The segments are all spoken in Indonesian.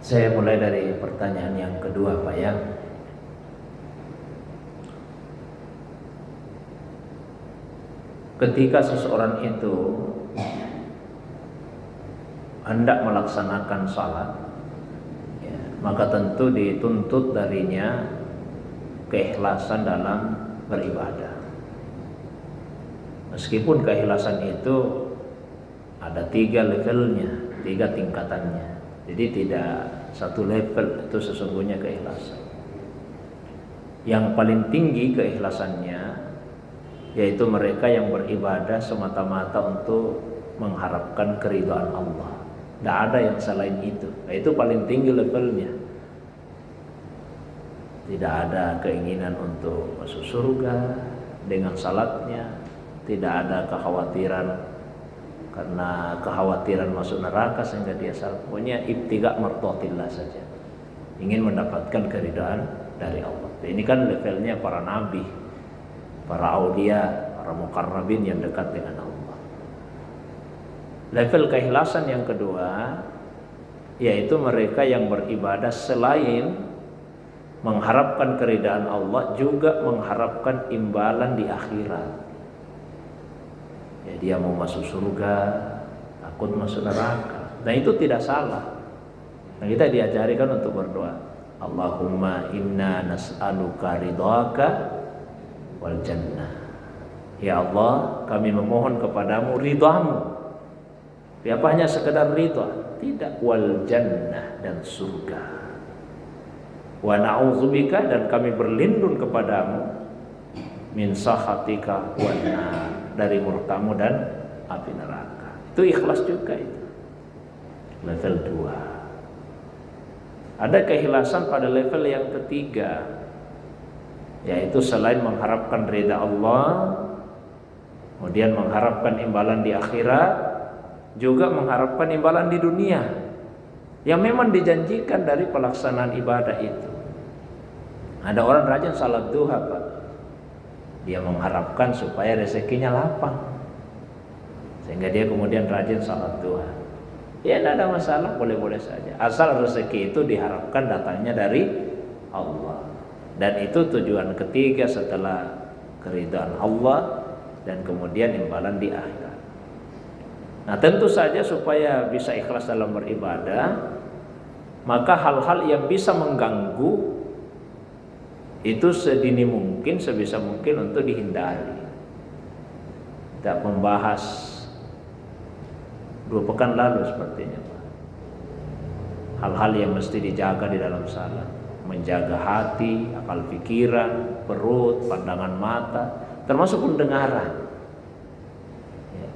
Saya mulai dari pertanyaan yang kedua, Pak ya. Ketika seseorang itu hendak melaksanakan salat, ya, maka tentu dituntut darinya keikhlasan dalam beribadah. Meskipun keikhlasan itu ada 3 levelnya, 3 tingkatannya. Jadi tidak satu level itu sesungguhnya keikhlasan. Yang paling tinggi keikhlasannya yaitu mereka yang beribadah semata-mata untuk mengharapkan keridhaan Allah. Tidak ada yang selain itu. Nah, itu paling tinggi levelnya. Tidak ada keinginan untuk masuk surga dengan salatnya. Tidak ada kekhawatiran karena kekhawatiran masuk neraka sehingga dia salat. Pokoknya ibtiga mardatillah saja. Ingin mendapatkan keridhaan dari Allah. Ini kan levelnya para nabi, para aulia, para muqarrabin yang dekat dengan Allah. Level keikhlasan yang kedua yaitu mereka yang beribadah selain mengharapkan keridhaan Allah juga mengharapkan imbalan di akhirat. Ya, dia mau masuk surga, takut masuk neraka. Dan itu tidak salah. Nah, kita diajari kan untuk berdoa. Allahumma inna nas'aluka ridhaka wal jannah. Ya Allah, kami memohon kepadamu ridhamu. Apa hanya sekedar ridha? Tidak, wal jannah, dan surga. Wa na'udzubika, dan kami berlindung kepadamu min sakhatika wan nar, dari murkamu dan api neraka. Itu ikhlas juga itu. Level 2. Ada keikhlasan pada level yang ketiga, yaitu selain mengharapkan ridha Allah, kemudian mengharapkan imbalan di akhirat, juga mengharapkan imbalan di dunia yang memang dijanjikan dari pelaksanaan ibadah itu. Ada orang rajin salat duha, Pak. Dia mengharapkan supaya rezekinya lapang, sehingga dia kemudian rajin salat duha. Ya, tidak ada masalah, boleh-boleh saja, asal rezeki itu diharapkan datangnya dari Allah. Dan itu tujuan ketiga setelah keridhaan Allah dan kemudian imbalan di akhirat. Nah, tentu saja supaya bisa ikhlas dalam beribadah, maka hal-hal yang bisa mengganggu itu sedini mungkin, sebisa mungkin untuk dihindari. Tidak membahas 2 pekan lalu sepertinya, Pak. Hal-hal yang mesti dijaga di dalam salat, menjaga hati, akal pikiran, perut, pandangan mata, termasuk pendengaran.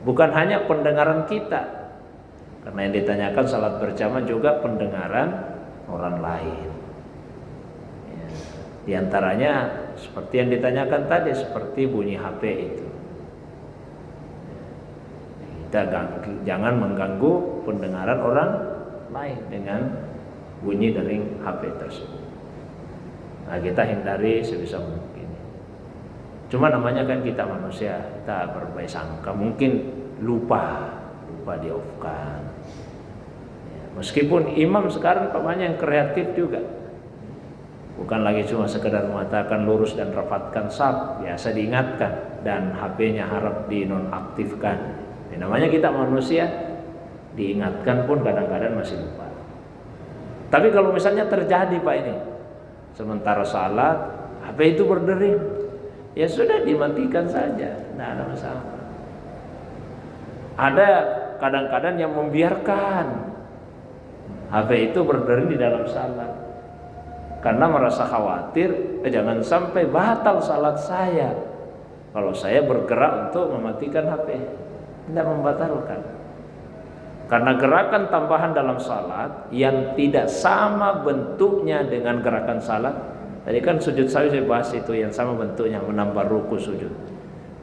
Bukan hanya pendengaran kita, karena yang ditanyakan salat berjamaah juga pendengaran orang lain. Di antaranya seperti yang ditanyakan tadi, seperti bunyi HP itu. Kita jangan mengganggu pendengaran orang lain dengan bunyi dari HP tersebut. Nah, kita hindari sebisa mungkin. Cuma namanya kan kita manusia, kita berbaik sangka, mungkin lupa di off-kan. Ya, meskipun imam sekarang banyak yang kreatif juga. Bukan lagi cuma sekedar mengatakan lurus dan rapatkan shaf, biasa diingatkan, dan HP-nya harap dinonaktifkan. Ya, namanya kita manusia, diingatkan pun kadang-kadang masih lupa. Tapi kalau misalnya terjadi, Pak, ini sementara salat HP itu berdering, ya sudah, dimatikan saja, tidak ada masalah. Ada kadang-kadang yang membiarkan HP itu berdering di dalam salat karena merasa khawatir, jangan sampai batal salat saya kalau saya bergerak untuk mematikan HP. Tidak membatalkan, karena gerakan tambahan dalam salat yang tidak sama bentuknya dengan gerakan salat. Tadi kan sujud sahwi saya bahas itu, yang sama bentuknya, menambah ruku sujud.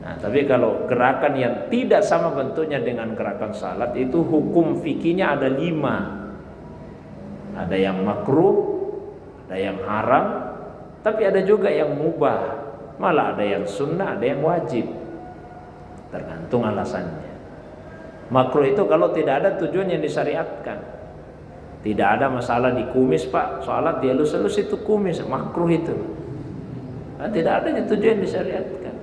Nah, tapi kalau gerakan yang tidak sama bentuknya dengan gerakan salat, itu hukum fikihnya ada 5. Ada yang makruh, ada yang haram, tapi ada juga yang mubah, malah ada yang sunnah, ada yang wajib, tergantung alasannya. Makruh itu kalau tidak ada tujuan yang disyariatkan, Tidak ada masalah di kumis Pak, sholat dia elus-elus itu kumis, makruh itu. Nah, tidak ada itu yang disyariatkan.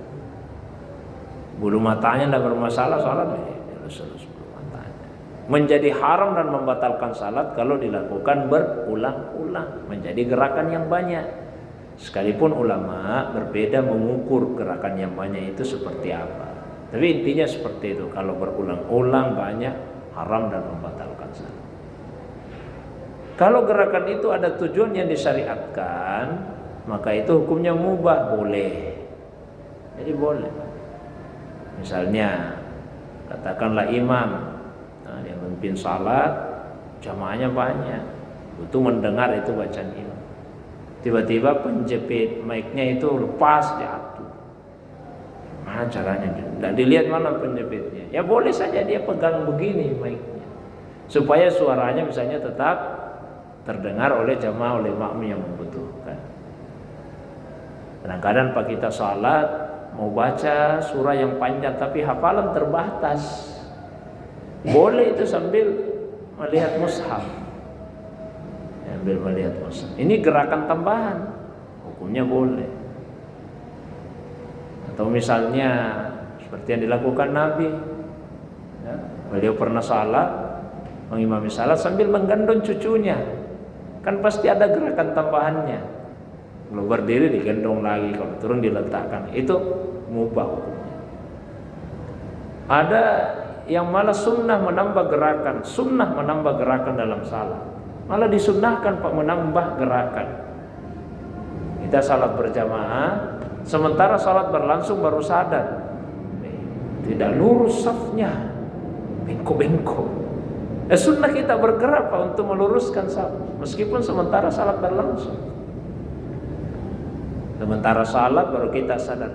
Bulu matanya tidak bermasalah, sholat elus-elus bulu matanya. Menjadi haram dan membatalkan salat kalau dilakukan berulang-ulang, menjadi gerakan yang banyak. Sekalipun ulama berbeda mengukur gerakan yang banyak itu seperti apa. Tapi intinya seperti itu, kalau berulang-ulang banyak haram dan membatalkan salat. Kalau gerakan itu ada tujuan yang disyariatkan, maka itu hukumnya mubah, boleh. Jadi boleh. Misalnya katakanlah imam yang memimpin salat, jamaahnya banyak, butuh mendengar itu bacaan imam. Tiba-tiba penjepit mic-nya itu lepas, jatuh. Mana caranya? Tidak dilihat mana penjepitnya. Ya boleh saja dia pegang begini mic-nya, supaya suaranya misalnya tetap terdengar oleh jamaah, oleh makmum yang membutuhkan. Kadang-kadang Pak kita salat mau baca surah yang panjang tapi hafalan terbatas, boleh itu sambil melihat mushaf, sambil melihat mushaf. Ini gerakan tambahan, hukumnya boleh. Atau misalnya seperti yang dilakukan Nabi, ya, beliau pernah salat, mengimami salat sambil menggendong cucunya. Kan pasti ada gerakan tambahannya. Kalau berdiri digendong lagi, kalau turun diletakkan. Itu mubah hukumnya. Ada yang malah sunnah menambah gerakan dalam salat. Malah disunnahkan Pak menambah gerakan. Kita salat berjamaah, sementara salat berlangsung baru sadar, tidak lurus safnya, bengkok-bengkok. Sunnah kita bergerak Pak untuk meluruskan saf, meskipun sementara salat berlangsung. Sementara salat baru kita sadar,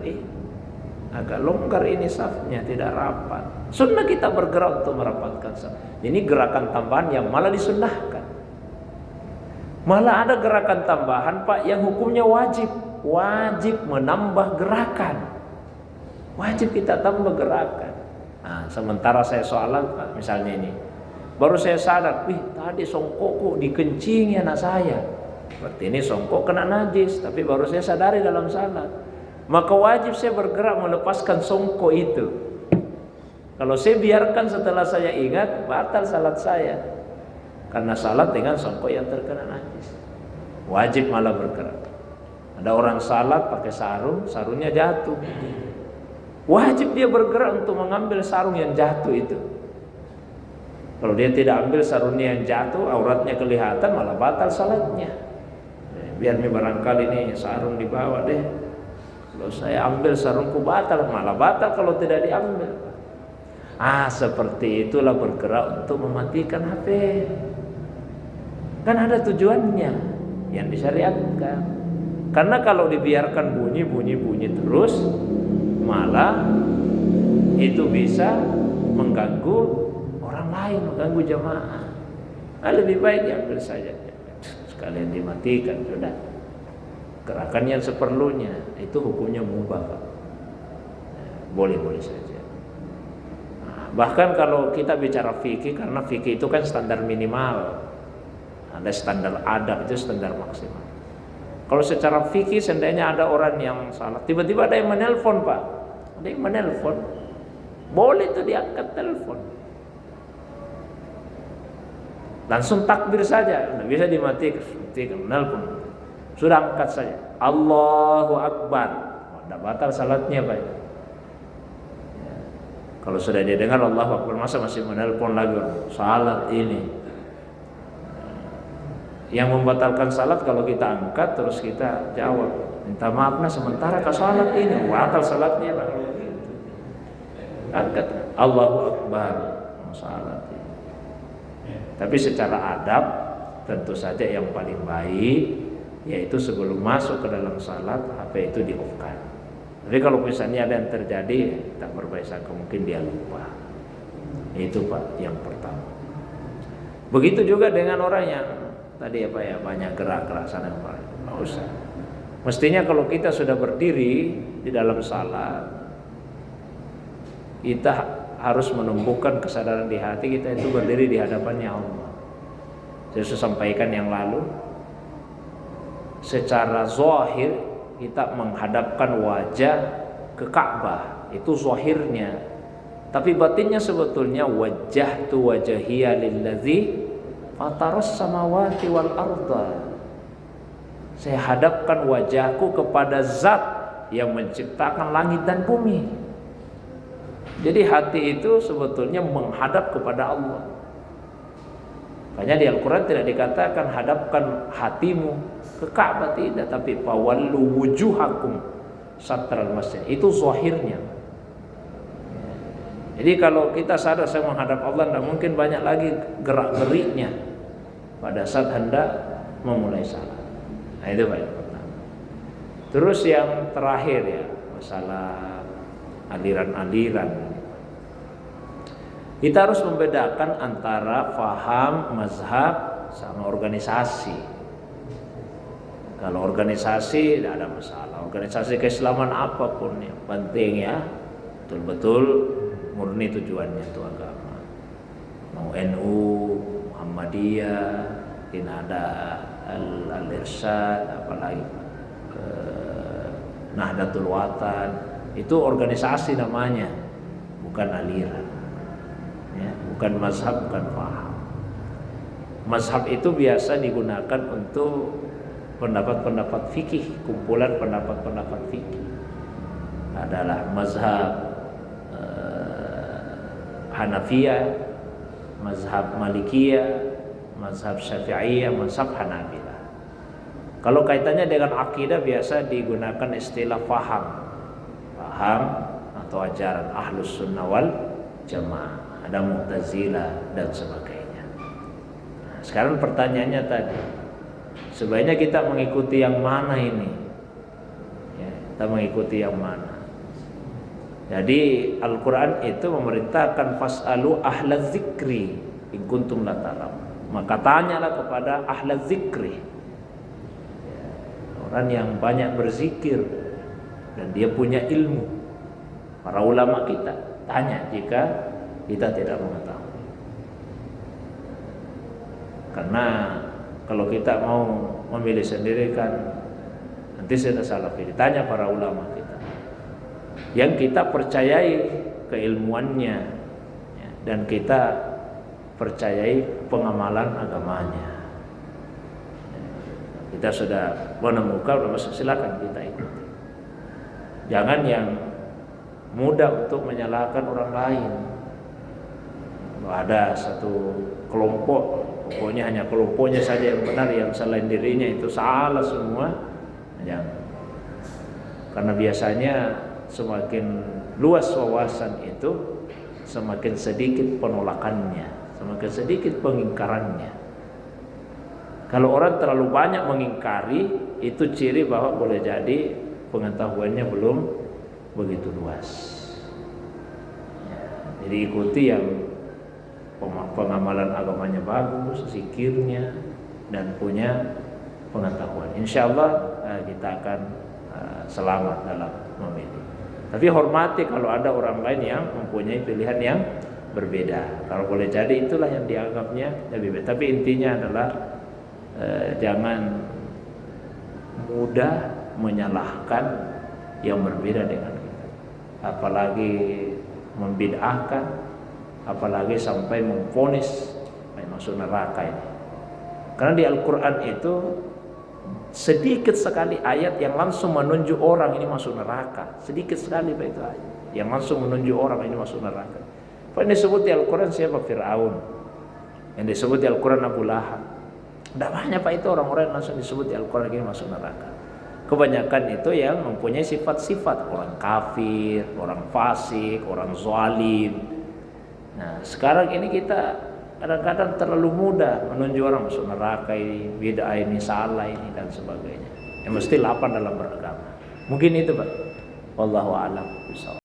agak longgar ini safnya, tidak rapat. Sunnah kita bergerak untuk merapatkan saf. Ini gerakan tambahan yang malah disunnahkan. Malah ada gerakan tambahan Pak yang hukumnya wajib menambah gerakan. Wajib kita tambah gerakan. Nah, sementara saya sholat Pak, misalnya ini, baru saya sadar, tadi songkokku dikencingi anak saya. Berarti ini songkok kena najis, tapi baru saya sadari dalam salat. Maka wajib saya bergerak melepaskan songkok itu. Kalau saya biarkan setelah saya ingat, batal salat saya. Karena salat dengan songkok yang terkena najis. Wajib malah bergerak. Ada orang salat pakai sarung, sarungnya jatuh. Wajib dia bergerak untuk mengambil sarung yang jatuh itu. Kalau dia tidak ambil sarungnya yang jatuh, auratnya kelihatan, malah batal salatnya. Biar nih barangkali nih sarung dibawa deh. Kalau saya ambil sarungku batal, malah batal kalau tidak diambil. Seperti itulah bergerak untuk mematikan HP. Kan ada tujuannya yang disyariatkan. Karena kalau dibiarkan bunyi terus, malah itu bisa mengganggu orang lain, mengganggu jamaah. Lebih baik diambil saja, sekalian dimatikan, sudah. Gerakan yang seperlunya itu hukumnya mubah, boleh-boleh saja. Bahkan kalau kita bicara fikih, karena fikih itu kan standar minimal, ada standar adab, itu standar maksimal. Kalau secara fikih seandainya ada orang yang salah, tiba-tiba ada yang menelpon Pak, ada yang menelpon, boleh itu diangkat telepon, langsung takbir saja, tidak bisa dimatikan, menelpon, sudah angkat saja, Allahu Akbar, tidak batal salatnya Pak. Kalau sudah dia dengar Allahu Akbar, masa masih menelpon lagi salat ini? Yang membatalkan salat kalau kita angkat terus kita jawab, minta maaf nah sementara ke salat ini, batal salatnya Pak. Angkat Allahu Akbar, salat ini. Tapi secara adab tentu saja yang paling baik yaitu sebelum masuk ke dalam salat HP itu di-off-kan. Tapi kalau misalnya ada yang terjadi, tak berbaik sangka mungkin dia lupa. Itu Pak yang pertama. Begitu juga dengan orang yang tadi banyak gerak-gerak sana kemari. Enggak usah. Mestinya kalau kita sudah berdiri di dalam salat, kita harus menumbuhkan kesadaran di hati kita itu berdiri di hadapannya Allah. Saya sudah sampaikan yang lalu, secara zahir kita menghadapkan wajah ke Ka'bah, itu zahirnya. Tapi batinnya sebetulnya wajjahtu wajhiya lillazi fataras samawati wal arda. Saya hadapkan wajahku kepada zat yang menciptakan langit dan bumi. Jadi hati itu sebetulnya menghadap kepada Allah. Makanya di Al-Quran tidak dikatakan hadapkan hatimu ke Ka'bah, tidak, tapi fawallu wujuhakum satral masjid. Itu zahirnya. Jadi kalau kita sadar saya menghadap Allah, tidak mungkin banyak lagi gerak-geriknya pada saat hendak memulai salat. Nah, itu baik pertama. Terus yang terakhir ya, masalah aliran-aliran. Kita harus membedakan antara faham, mazhab sama organisasi. Kalau organisasi tidak ada masalah. Organisasi keislaman apapun yang penting ya betul-betul murni tujuannya itu agama. Mau NU, Muhammadiyah, tidak ada Al-Irsyad, apalagi Nahdlatul Watan, itu organisasi namanya, bukan aliran. Ya, bukan mazhab, bukan faham. Mazhab itu biasa digunakan untuk pendapat-pendapat fikih, kumpulan pendapat-pendapat fikih. Adalah mazhab Hanafiyah, mazhab Malikiyah, mazhab Syafi'iyah, mazhab Hanabilah. Kalau kaitannya dengan akidah biasa digunakan istilah faham. Faham atau ajaran Ahlus Sunnah wal Jamaah. Ada Mu'tazilah dan sebagainya. Nah, sekarang pertanyaannya tadi, sebaiknya kita mengikuti yang mana ini? Ya, kita mengikuti yang mana? Jadi Al-Quran itu memerintahkan fas'alu ahlaz zikri in kuntum la ta'lamun. Maka tanyalah kepada ahlaz zikri, ya, orang yang banyak berzikir dan dia punya ilmu. Para ulama kita tanya jika kita tidak mengetahui. Karena kalau kita mau memilih sendiri kan nanti sudah salah pilih. Tanya para ulama kita yang kita percayai keilmuannya, ya, dan kita percayai pengamalan agamanya. Ya, kita sudah menemukan, silakan kita ikuti. Jangan yang mudah untuk menyalahkan orang lain. Kalau ada satu kelompok, pokoknya hanya kelompoknya saja yang benar, yang selain dirinya itu salah semua. Jangan. Karena biasanya semakin luas wawasan itu, semakin sedikit penolakannya, semakin sedikit pengingkarannya. Kalau orang terlalu banyak mengingkari, itu ciri bahwa boleh jadi pengetahuannya belum begitu luas. Jadi ikuti yang pengamalan agamanya bagus, zikirnya, dan punya pengetahuan. Insya Allah kita akan selamat dalam memilih. Tapi hormati kalau ada orang lain yang mempunyai pilihan yang berbeda. Kalau boleh jadi itulah yang dianggapnya lebih baik. Tapi intinya adalah jangan mudah menyalahkan yang berbeda dengan kita. Apalagi membid'ahkan, apalagi sampai memvonis masuk neraka ini. Karena di Al-Quran itu sedikit sekali ayat yang langsung menunjuk orang ini masuk neraka. Sedikit sekali Pak itu ayat yang langsung menunjuk orang ini masuk neraka. Pak, yang disebut di Al-Quran siapa? Fir'aun. Yang disebut di Al-Quran Abu Lahab. Tidak banyak Pak itu orang-orang yang langsung disebut di Al-Quran ini masuk neraka. Kebanyakan itu yang mempunyai sifat-sifat orang kafir, orang fasik, orang zalim. Nah, sekarang ini kita kadang-kadang terlalu mudah menunjuk orang masuk neraka ini, bid'ah ini, salah ini, dan sebagainya. Yang mesti lapang dalam beragama. Mungkin itu Pak. Wallahu a'lam bishawab.